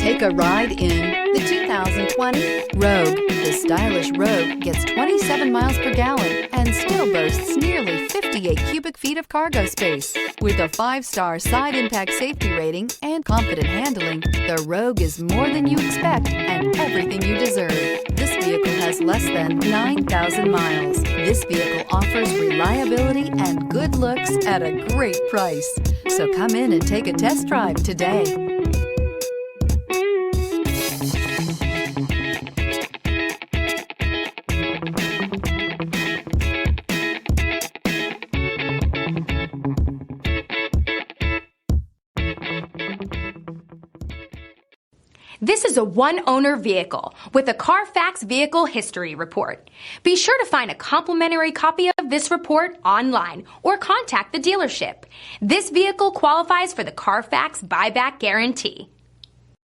Take a ride in the 2020 Rogue. The stylish Rogue gets 27 miles per gallon and still boasts nearly 58 cubic feet of cargo space. With a 5-star side impact safety rating and confident handling, the Rogue is more than you expect and everything you deserve. This vehicle has less than 9,000 miles. This vehicle offers reliability and good looks at a great price. So come in and take a test drive today. This is a one-owner vehicle with a Carfax Vehicle History Report. Be sure to find a complimentary copy of this report online or contact the dealership. This vehicle qualifies for the Carfax Buyback Guarantee.